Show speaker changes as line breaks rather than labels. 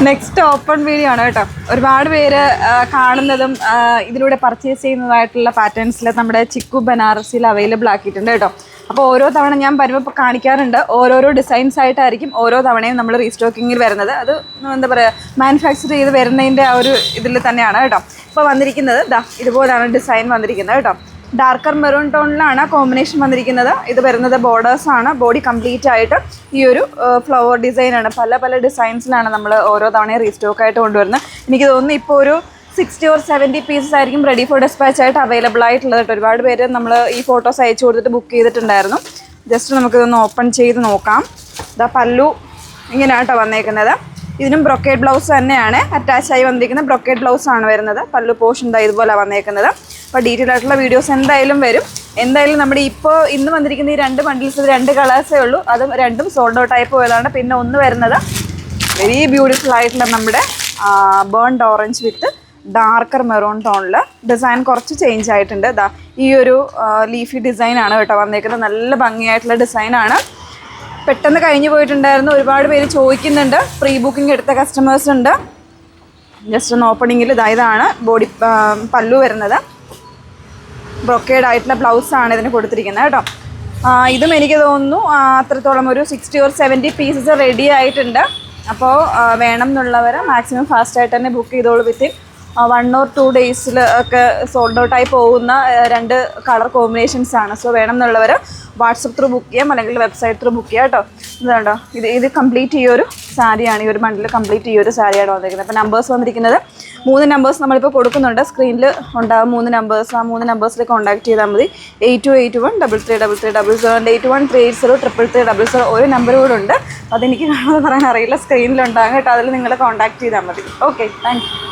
Next open video ആണ് കേട്ടോ. ഒരുപാട് പേര് കാണുന്നതും ഇതിലൂടെ പർച്ചേസ് ചെയ്യുന്നതായിട്ടുള്ള പാറ്റേൺസിൽ നമ്മുടെ ചിക്കു ബനാറസിൽ അവൈലബിൾ ആക്കിയിട്ടുണ്ട് കേട്ടോ. അപ്പോൾ ഓരോ തവണ ഞാൻ വരുമ്പോൾ കാണിക്കാറുണ്ട്. ഓരോരോ ഡിസൈൻസ് ആയിട്ടായിരിക്കും ഓരോ തവണയും നമ്മൾ റീസ്റ്റോക്കിങ്ങിൽ വരുന്നത്. അത് എന്താ പറയുക, മാനുഫാക്ചർ ചെയ്ത് വരുന്നതിൻ്റെ ആ ഒരു ഇതിൽ തന്നെയാണ് കേട്ടോ. ഇപ്പോൾ വന്നിരിക്കുന്നത് ഇതുപോലാണ് ഡിസൈൻ വന്നിരിക്കുന്നത് കേട്ടോ. ഡാർക്കർ മെറൂൺ ടോണിലാണ് കോമ്പിനേഷൻ വന്നിരിക്കുന്നത്. ഇത് വരുന്നത് ബോർഡേഴ്സാണ്. ബോഡി കംപ്ലീറ്റ് ആയിട്ട് ഈ ഒരു ഫ്ലവർ ഡിസൈനാണ്. പല പല ഡിസൈൻസിലാണ് നമ്മൾ ഓരോ തവണയും റീസ്റ്റോക്കായിട്ട് കൊണ്ടുവരുന്നത്. എനിക്ക് തോന്നുന്നു ഇപ്പോൾ ഒരു 60 or 70 പീസസ് ആയിരിക്കും റെഡി ഫോർ ഡെസ്പാച്ച് ആയിട്ട് അവൈലബിൾ ആയിട്ടുള്ളത് കേട്ടോ. ഒരുപാട് പേര് നമ്മൾ ഈ ഫോട്ടോസ് അയച്ചു കൊടുത്തിട്ട് ബുക്ക് ചെയ്തിട്ടുണ്ടായിരുന്നു. ജസ്റ്റ് നമുക്കിതൊന്ന് ഓപ്പൺ ചെയ്ത് നോക്കാം. പല്ലു ഇങ്ങനെയാണ് കേട്ടോ വന്നേക്കുന്നത്. ഇതിനും ബ്രൊക്കേഡ് ബ്ലൗസ് തന്നെയാണ് അറ്റാച്ചായി വന്നിരിക്കുന്നത്. ബ്രൊക്കേഡ് ബ്ലൗസ് ആണ് വരുന്നത്. പല്ലു പോർഷൻ ഇതുപോലെ വന്നേക്കുന്നത്. അപ്പോൾ ഡീറ്റെയിൽ ആയിട്ടുള്ള വീഡിയോസ് എന്തായാലും വരും. എന്തായാലും നമ്മുടെ ഇന്ന് വന്നിരിക്കുന്ന ഈ 2 ബണ്ടിൽസ് 2 കളേഴ്സേ ഉള്ളൂ. അതും രണ്ടും സോൾഡ് ഔട്ട് ആയി പോയതാണ്. പിന്നെ ഒന്ന് വരുന്നത് വെരി ബ്യൂട്ടിഫുൾ ആയിട്ടുള്ള നമ്മുടെ burnt orange with darker maroon ടോണിൽ ഡിസൈൻ കുറച്ച് ചേഞ്ച് ആയിട്ടുണ്ട്. ഈ ഒരു ലീഫി ഡിസൈനാണ് കേട്ടോ വന്നേക്കുന്നത്. നല്ല ഭംഗിയായിട്ടുള്ള ഡിസൈനാണ്. പെട്ടെന്ന് കഴിഞ്ഞു പോയിട്ടുണ്ടായിരുന്നു. ഒരുപാട് പേര് ചോദിക്കുന്നുണ്ട്. പ്രീ ബുക്കിംഗ് എടുത്ത കസ്റ്റമേഴ്സ് ഉണ്ട്. ജസ്റ്റ് ഒന്ന് ഓപ്പണിങ്ങിൽ ഇതാണ് ബോഡി പല്ലു വരുന്നത്. ബ്രൊക്കേഡ് ആയിട്ടുള്ള ബ്ലൗസാണ് ഇതിന് കൊടുത്തിരിക്കുന്നത് കേട്ടോ. ഇതും എനിക്ക് തോന്നുന്നു അത്രത്തോളം ഒരു 60 or 70 പീസസ് റെഡി ആയിട്ടുണ്ട്. അപ്പോൾ വേണം എന്നുള്ളവർ മാക്സിമം ഫാസ്റ്റായിട്ട് തന്നെ ബുക്ക് ചെയ്തോളൂ. വിത്തിൻ 1 or 2 ഡേയ്സിൽ ഒക്കെ സോൾഡ് ഔട്ടായി പോകുന്ന 2 കളർ കോമ്പിനേഷൻസ് ആണ്. സോ വേണം എന്നുള്ളവർ വാട്സപ്പ് ത്രൂ ബുക്ക് ചെയ്യാം, അല്ലെങ്കിൽ വെബ്സൈറ്റ് ത്രൂ ബുക്ക് ചെയ്യാം കേട്ടോ. ഇതുണ്ടോ, ഇത് കംപ്ലീറ്റ് ഈ ഒരു സാരിയാണ്. ഈ ഒരു ബണ്ടിൽ കംപ്ലീറ്റ് ഈ ഒരു സാരിയാണ് വന്നിരിക്കുന്നത്. അപ്പോൾ നമ്പേഴ്സ് വന്നിരിക്കുന്നത് 3 നമ്പേഴ്സ് നമ്മളിപ്പോൾ കൊടുക്കുന്നുണ്ട്. സ്ക്രീനിൽ ഉണ്ടാകും 3 നമ്പേഴ്സ്. ആ 3 നമ്പേഴ്സിൽ കോൺടാക്ട് ചെയ്താൽ മതി. 8281 3333 8130 ഒരു നമ്പർ കൂടെ ഉണ്ട്. അതെനിക്ക് കാണാതെ പറയാൻ അറിയില്ല. സ്ക്രീനിലുണ്ടാകും കേട്ടോ. അതിൽ നിങ്ങൾ കോൺടാക്ട് ചെയ്താൽ മതി. Okay, thank you.